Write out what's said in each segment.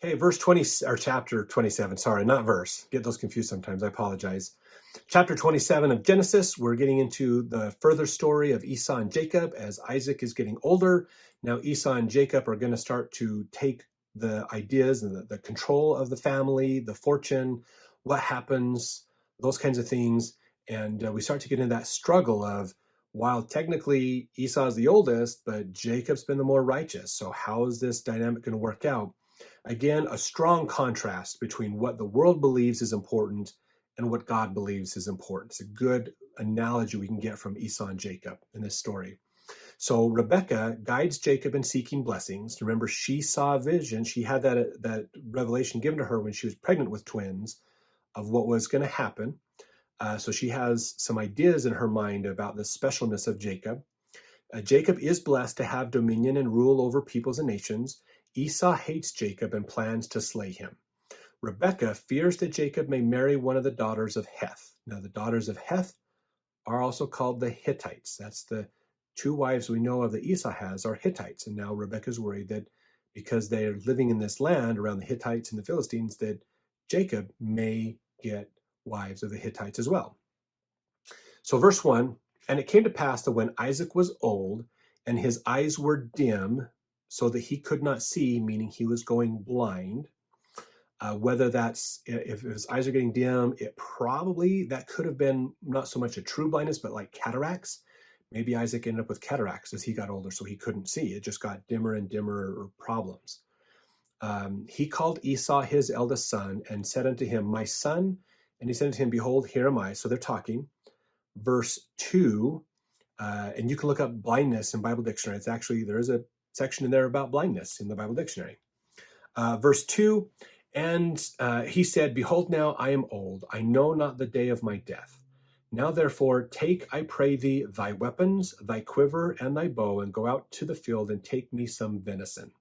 Okay, verse 20 or chapter 27. Sorry, not verse. Get those confused sometimes. I apologize. Chapter 27 of Genesis, we're getting into the further story of Esau and Jacob as Isaac is getting older. Now Esau and Jacob are going to start to take the ideas and the control of the family, the fortune, what happens, those kinds of things. And we start to get into that struggle of, while technically Esau's the oldest, but Jacob's been the more righteous. So how is this dynamic going to work out? Again, a strong contrast between what the world believes is important and what God believes is important. It's a good analogy we can get from Esau and Jacob in this story. So Rebekah guides Jacob in seeking blessings. Remember, she saw a vision. She had that revelation given to her when she was pregnant with twins of what was going to happen. So she has some ideas in her mind about the specialness of Jacob. Jacob is blessed to have dominion and rule over peoples and nations. Esau hates Jacob and plans to slay him. Rebekah fears that Jacob may marry one of the daughters of Heth. Now, the daughters of Heth are also called the Hittites. That's the two wives we know of that Esau has are Hittites. And now Rebekah's worried that because they are living in this land around the Hittites and the Philistines, that Jacob may get wives of the Hittites as well. So verse 1, and it came to pass that when Isaac was old and his eyes were dim so that he could not see, meaning he was going blind, whether that's, if his eyes are getting dim, that could have been not so much a true blindness, but like cataracts. Maybe Isaac ended up with cataracts as he got older, so he couldn't see. It just got dimmer and dimmer, or problems. He called Esau his eldest son and said unto him, my son. And he said unto him, behold, here am I. So they're talking. Verse 2, and you can look up blindness in Bible dictionary. It's actually, there is a section in there about blindness in the Bible dictionary. Verse 2, and he said, behold, now I am old. I know not the day of my death. Now therefore take, I pray thee, thy weapons, thy quiver, and thy bow, and go out to the field and take me some venison.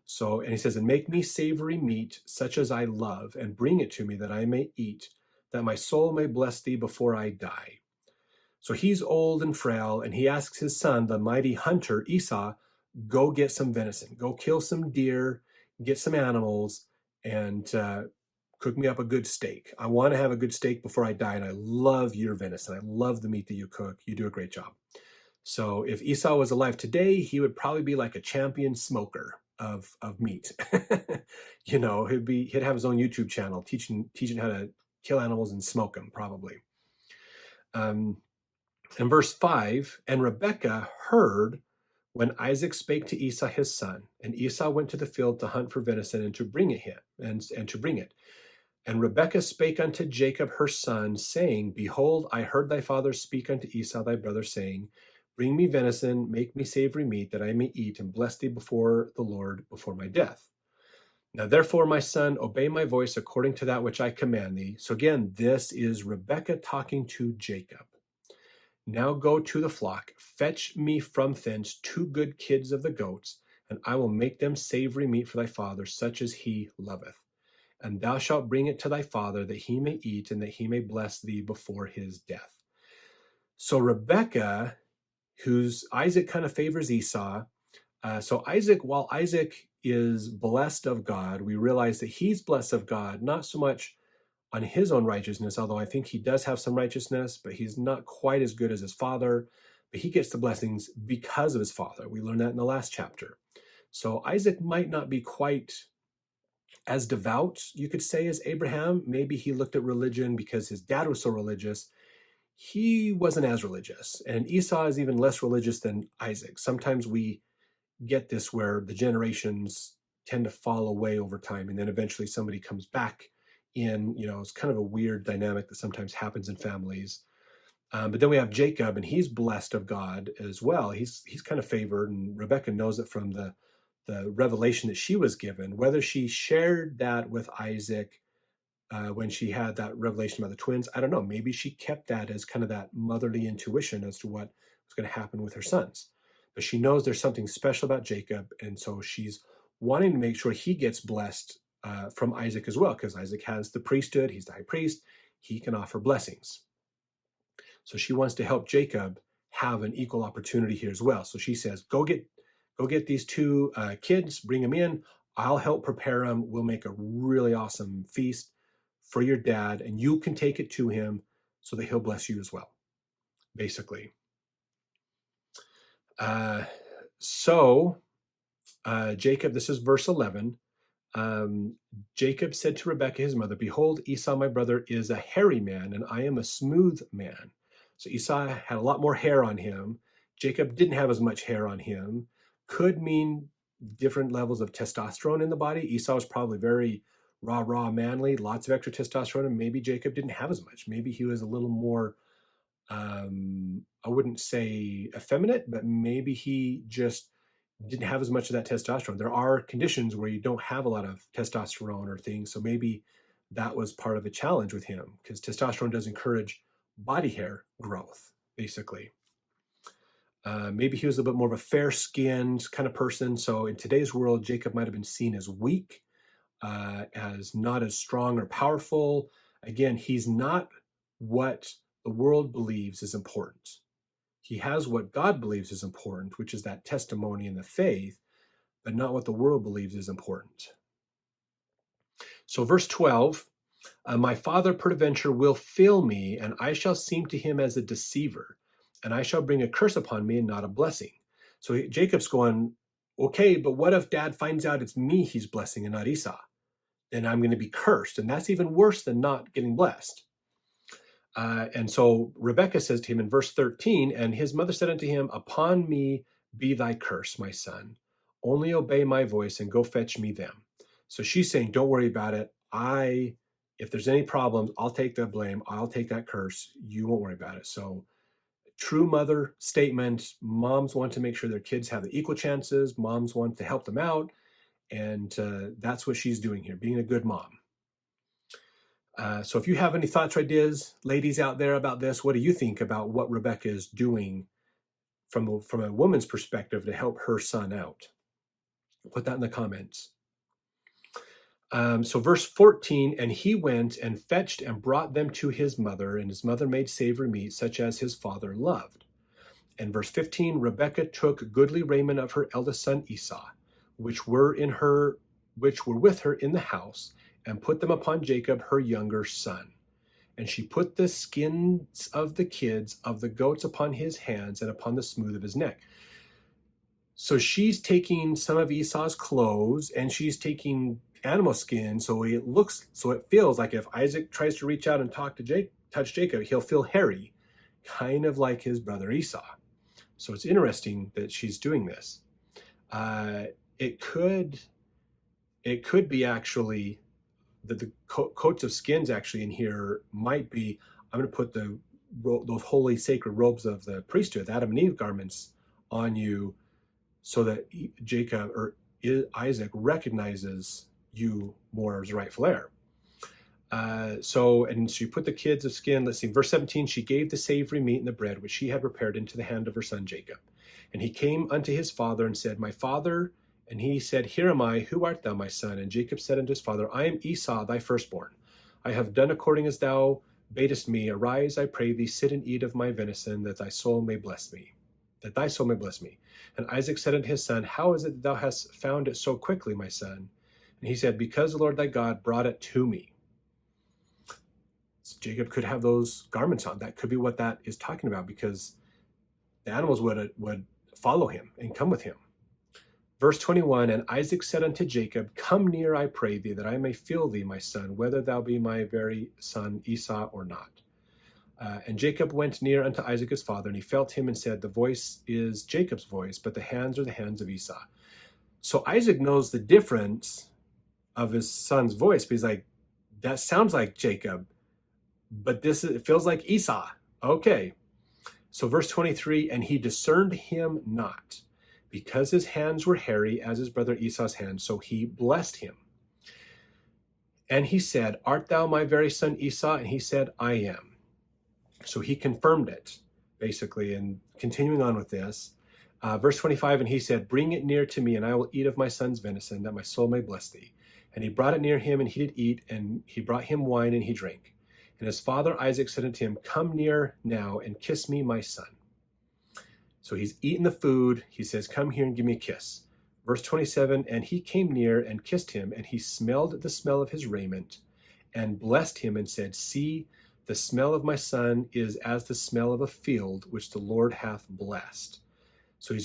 So, and he says, and make me savory meat, such as I love, and bring it to me that I may eat, that my soul may bless thee before I die. So he's old and frail, and he asks his son, the mighty hunter Esau, go get some venison, go kill some deer, get some animals, and cook me up a good steak. I want to have a good steak before I die, and I love your venison. I love the meat that you cook. You do a great job. So if Esau was alive today, he would probably be like a champion smoker of meat. You know, he'd have his own YouTube channel teaching how to kill animals and smoke them, probably. In verse 5, and Rebekah heard when Isaac spake to Esau his son, and Esau went to the field to hunt for venison and to bring it him, and to bring it. And Rebekah spake unto Jacob her son, saying, behold, I heard thy father speak unto Esau thy brother, saying, bring me venison, make me savory meat, that I may eat, and bless thee before the Lord before my death. Now therefore, my son, obey my voice according to that which I command thee. So again, this is Rebekah talking to Jacob. Now go to the flock, fetch me from thence 2 good kids of the goats, and I will make them savory meat for thy father, such as he loveth. And thou shalt bring it to thy father, that he may eat, and that he may bless thee before his death. So Rebekah, whose Isaac kind of favors Esau, so Isaac, while Isaac is blessed of God, we realize that he's blessed of God, not so much on his own righteousness, although I think he does have some righteousness, but he's not quite as good as his father. But he gets the blessings because of his father. We learned that in the last chapter. So Isaac might not be quite as devout, you could say, as Abraham. Maybe he looked at religion because his dad was so religious. He wasn't as religious. And Esau is even less religious than Isaac. Sometimes we get this where the generations tend to fall away over time, and then eventually somebody comes back in. It's kind of a weird dynamic that sometimes happens in families. But then we have Jacob, and he's blessed of God as well. He's kind of favored, and Rebekah knows it from the revelation that she was given. Whether she shared that with Isaac when she had that revelation about the twins, I don't know. Maybe she kept that as kind of that motherly intuition as to what was going to happen with her sons. But she knows there's something special about Jacob, and so she's wanting to make sure he gets blessed from Isaac as well, because Isaac has the priesthood. He's the high priest. He can offer blessings. So she wants to help Jacob have an equal opportunity here as well. So she says, go get these 2 kids, bring them in. I'll help prepare them. We'll make a really awesome feast for your dad, and you can take it to him so that he'll bless you as well, basically. Jacob, this is verse 11. Jacob said to Rebekah, his mother, behold, Esau, my brother, is a hairy man, and I am a smooth man. So Esau had a lot more hair on him. Jacob didn't have as much hair on him. Could mean different levels of testosterone in the body. Esau was probably very raw, manly, lots of extra testosterone, and maybe Jacob didn't have as much. Maybe he was a little more, I wouldn't say effeminate, but maybe he just didn't have as much of that testosterone. There are conditions where you don't have a lot of testosterone or things, so maybe that was part of the challenge with him, because testosterone does encourage body hair growth, basically. Maybe he was a bit more of a fair-skinned kind of person, so in today's world, Jacob might have been seen as weak, as not as strong or powerful. Again, he's not what the world believes is important. He has what God believes is important, which is that testimony and the faith, but not what the world believes is important. So verse 12, my father peradventure will fail me, and I shall seem to him as a deceiver, and I shall bring a curse upon me and not a blessing. So Jacob's going, okay, but what if dad finds out it's me he's blessing and not Esau? Then I'm going to be cursed, and that's even worse than not getting blessed. And so Rebekah says to him in verse 13, and his mother said unto him, upon me be thy curse, my son. Only obey my voice and go fetch me them. So she's saying, don't worry about it. If there's any problems, I'll take the blame. I'll take that curse. You won't worry about it. So true mother statement. Moms want to make sure their kids have the equal chances. Moms want to help them out. And that's what she's doing here, being a good mom. So if you have any thoughts or ideas, ladies out there, about this, what do you think about what Rebekah is doing from a woman's perspective to help her son out? Put that in the comments. So verse 14, and he went and fetched and brought them to his mother, and his mother made savory meat, such as his father loved. And verse 15, Rebekah took goodly raiment of her eldest son Esau, which were with her in the house, and put them upon Jacob, her younger son. And she put the skins of the kids of the goats upon his hands and upon the smooth of his neck. So she's taking some of Esau's clothes and she's taking animal skin, so it feels like if Isaac tries to reach out and touch Jacob, he'll feel hairy, kind of like his brother Esau. So it's interesting that she's doing this. It could be actually that the coats of skins actually in here might be, I'm going to put those holy sacred robes of the priesthood, the Adam and Eve garments, on you, so that Jacob or Isaac recognizes you more as rightful heir. And she put the kids of skin, let's see, verse 17, she gave the savory meat and the bread which she had prepared into the hand of her son Jacob. And he came unto his father and said, my father. And he said, here am I, who art thou, my son? And Jacob said unto his father, I am Esau, thy firstborn. I have done according as thou badest me. Arise, I pray thee, sit and eat of my venison, that thy soul may bless me. And Isaac said unto his son, how is it that thou hast found it so quickly, my son? And he said, because the Lord thy God brought it to me. So Jacob could have those garments on. That could be what that is talking about, because the animals would follow him and come with him. Verse 21, and Isaac said unto Jacob, come near, I pray thee, that I may feel thee, my son, whether thou be my very son Esau or not. And Jacob went near unto Isaac his father, and he felt him and said, the voice is Jacob's voice, but the hands are the hands of Esau. So Isaac knows the difference of his son's voice, but he's like, that sounds like Jacob, but it feels like Esau. Okay. So verse 23, and he discerned him not, because his hands were hairy as his brother Esau's hands, so he blessed him. And he said, art thou my very son Esau? And he said, I am. So he confirmed it, basically, and continuing on with this. Verse 25, and he said, bring it near to me, and I will eat of my son's venison, that my soul may bless thee. And he brought it near him, and he did eat, and he brought him wine, and he drank. And his father Isaac said unto him, come near now, and kiss me, my son. So he's eating the food. He says, come here and give me a kiss. Verse 27, and he came near and kissed him, and he smelled the smell of his raiment, and blessed him, and said, See, the smell of my son is as the smell of a field which the Lord hath blessed. So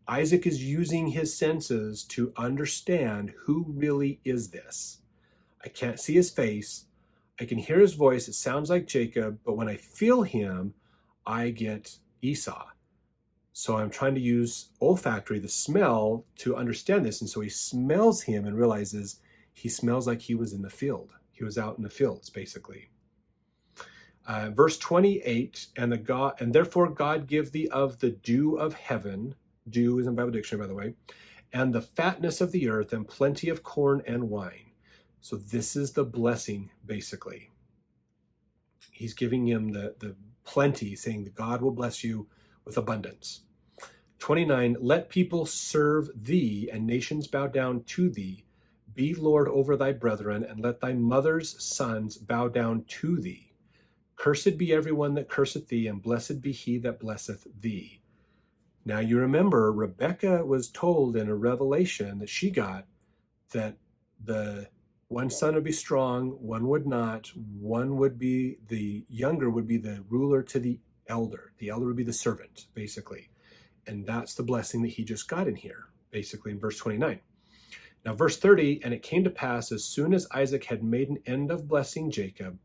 Isaac is using his senses to understand who really is this. I can't see his face. I can hear his voice. It sounds like Jacob, but when I feel him, I get Esau. So I'm trying to use olfactory, the smell, to understand this. And so he smells him and realizes he smells like he was in the field. He was out in the fields, basically. Verse 28, and therefore God give thee of the dew of heaven, dew is in Bible Dictionary, by the way, and the fatness of the earth, and plenty of corn and wine. So this is the blessing, basically. He's giving him the plenty, saying that God will bless you with abundance. 29, let people serve thee, and nations bow down to thee. Be Lord over thy brethren, and let thy mother's sons bow down to thee. Cursed be everyone that curseth thee, and blessed be he that blesseth thee. Now you remember, Rebekah was told in a revelation that she got that the one son would be strong, one would not, the younger would be the ruler to the elder would be the servant, basically. And that's the blessing that he just got in here, basically in verse 29. Now verse 30, and it came to pass as soon as Isaac had made an end of blessing Jacob,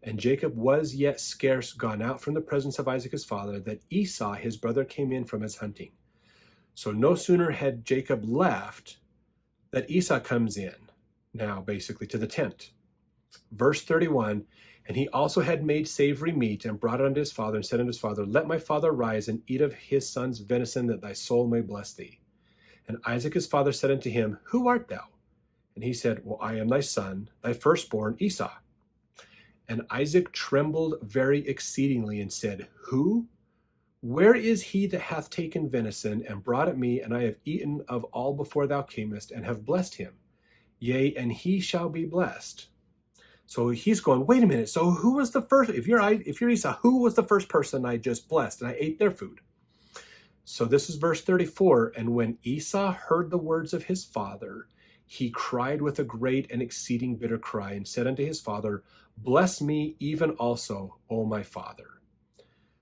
and Jacob was yet scarce gone out from the presence of Isaac his father, that Esau his brother came in from his hunting. So no sooner had Jacob left that Esau comes in now, basically, to the tent. Verse 31, and he also had made savory meat, and brought it unto his father, and said unto his father, Let my father rise, and eat of his son's venison, that thy soul may bless thee. And Isaac his father said unto him, Who art thou? And he said, Well, I am thy son, thy firstborn Esau. And Isaac trembled very exceedingly, and said, Who? Where is he that hath taken venison, and brought it me, and I have eaten of all before thou camest, and have blessed him? Yea, and he shall be blessed. So he's going, wait a minute, so who was the first, if you're Esau, who was the first person I just blessed, and I ate their food? So this is verse 34, and when Esau heard the words of his father, he cried with a great and exceeding bitter cry, and said unto his father, Bless me even also, O my father.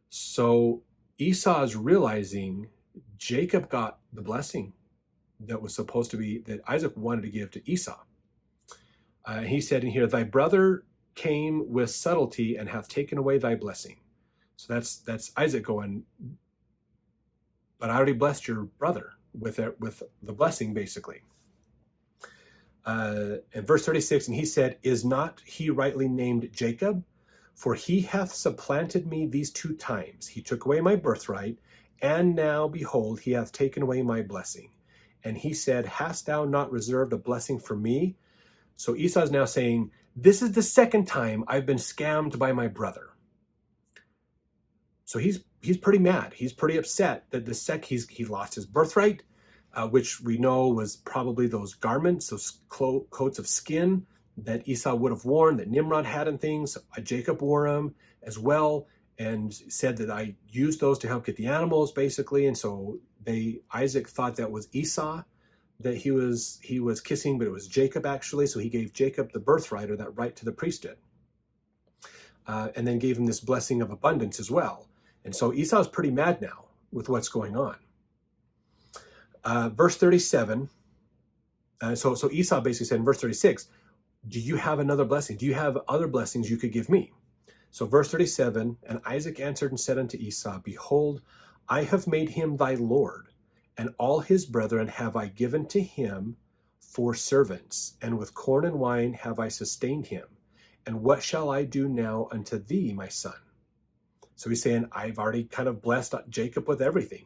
So Esau is realizing Jacob got the blessing that was supposed to be, that Isaac wanted to give to Esau. He said in here, Thy brother came with subtlety, and hath taken away thy blessing. So that's Isaac going, but I already blessed your brother with the blessing, basically. In verse 36, and he said, Is not he rightly named Jacob? For he hath supplanted me these 2 times. He took away my birthright, and now, behold, he hath taken away my blessing. And he said, Hast thou not reserved a blessing for me? So Esau is now saying, This is the second time I've been scammed by my brother. So he's pretty mad. He's pretty upset that he lost his birthright, which we know was probably those garments, those coats of skin that Esau would have worn, that Nimrod had and things. Jacob wore them as well, and said that I used those to help get the animals, basically. And so Isaac thought that was Esau that he was kissing, but it was Jacob, actually. So he gave Jacob the birthright, or that right to the priesthood, and then gave him this blessing of abundance as well. And so Esau's pretty mad now with what's going on. Verse 37, so Esau basically said in verse 36, do you have another blessing? Do you have other blessings you could give me? So verse 37, and Isaac answered and said unto Esau, Behold, I have made him thy Lord, and all his brethren have I given to him for servants, and with corn and wine have I sustained him. And what shall I do now unto thee, my son? So he's saying, I've already kind of blessed Jacob with everything.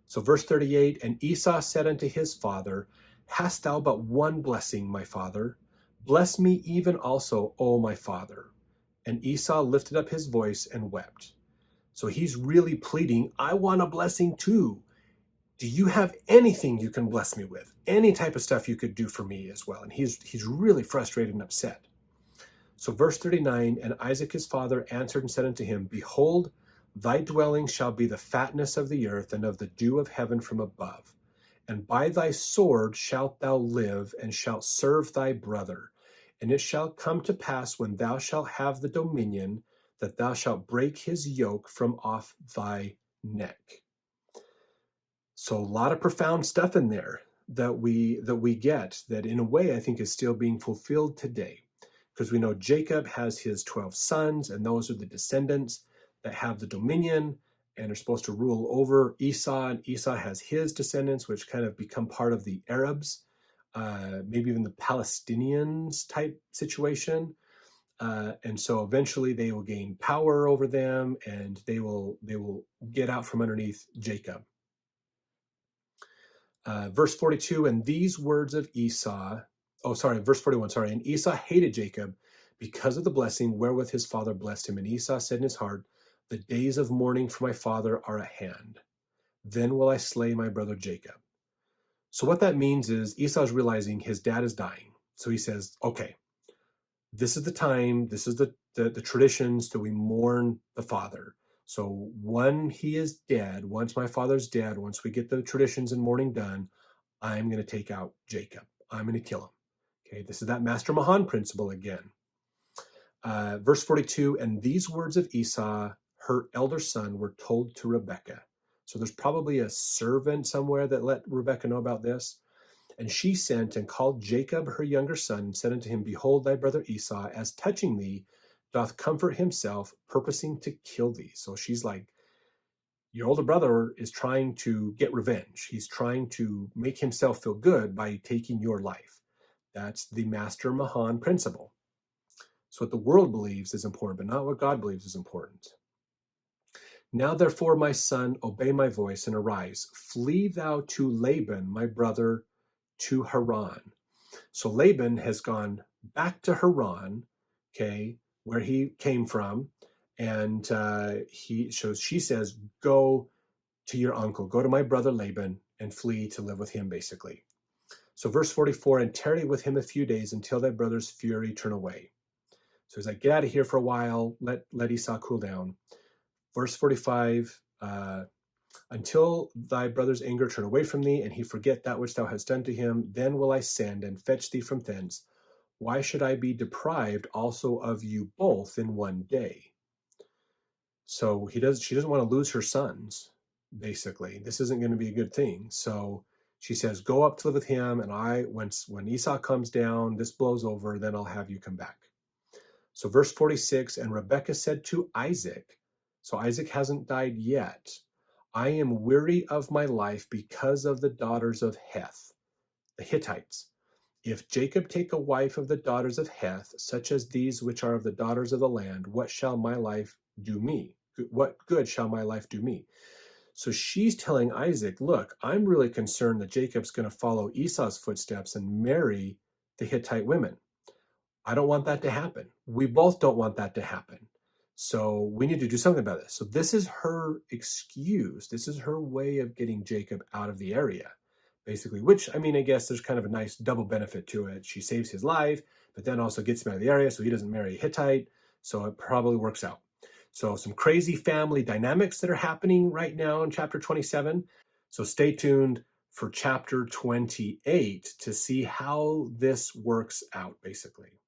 So verse 38, and Esau said unto his father, Hast thou but one blessing, my father? Bless me even also, O my father. And Esau lifted up his voice and wept. So he's really pleading, I want a blessing too. Do you have anything you can bless me with? Any type of stuff you could do for me as well? And he's really frustrated and upset. So verse 39, and Isaac his father answered and said unto him, Behold, thy dwelling shall be the fatness of the earth, and of the dew of heaven from above. and by thy sword shalt thou live, and shalt serve thy brother. And it shall come to pass, when thou shalt have the dominion, that thou shalt break his yoke from off thy neck. So a lot of profound stuff in there that we get that in a way I think is still being fulfilled today, because we know Jacob has his 12 sons, and those are the descendants that have the dominion and are supposed to rule over Esau, and Esau has his descendants, which kind of become part of the Arabs, maybe even the Palestinians type situation. And so eventually they will gain power over them, and they will get out from underneath Jacob. Verse 42, and these words of Esau, verse 41, and Esau hated Jacob because of the blessing wherewith his father blessed him. And Esau said in his heart, the days of mourning for my father are at hand. Then will I slay my brother Jacob. So what that means is Esau's realizing his dad is dying. So he says, okay, this is the time, this is the traditions that we mourn the father. So when he is dead, once my father's dead, once we get the traditions and mourning done, I'm going to take out Jacob. I'm going to kill him. Okay, this is that Master Mahan principle again. Verse 42, and these words of Esau, her elder son, were told to Rebekah. So there's probably a servant somewhere that let Rebekah know about this. And she sent and called Jacob her younger son, and said unto him, behold, thy brother Esau, as touching thee, doth comfort himself, purposing to kill thee. So she's like, your older brother is trying to get revenge. He's trying to make himself feel good by taking your life. That's the Master Mahan principle. So what the world believes is important, but not what God believes is important. Now therefore, my son, obey my voice and arise. Flee thou to Laban, my brother, to Haran. So Laban has gone back to Haran, okay, where he came from, and she says, go to your uncle, go to my brother Laban and flee to live with him, basically. So verse 44, and tarry with him a few days until thy brother's fury turn away. So he's like, get out of here for a while, let Esau cool down. Verse 45, until thy brother's anger turn away from thee, and he forget that which thou hast done to him, then will I send and fetch thee from thence. Why should I be deprived also of you both in one day? So she doesn't want to lose her sons, basically. This isn't going to be a good thing. So she says, go up to live with him, and when Esau comes down, this blows over, then I'll have you come back. So verse 46, and Rebekah said to Isaac, so Isaac hasn't died yet, I am weary of my life because of the daughters of Heth, the Hittites. If Jacob take a wife of the daughters of Heth, such as these which are of the daughters of the land, what shall my life do me? What good shall my life do me? So she's telling Isaac, look, I'm really concerned that Jacob's going to follow Esau's footsteps and marry the Hittite women. I don't want that to happen. We both don't want that to happen. So we need to do something about this. So this is her excuse. This is her way of getting Jacob out of the area, basically, which, I mean, I guess there's kind of a nice double benefit to it. She saves his life, but then also gets him out of the area so he doesn't marry a Hittite. So it probably works out. So some crazy family dynamics that are happening right now in chapter 27. So stay tuned for chapter 28 to see how this works out, basically.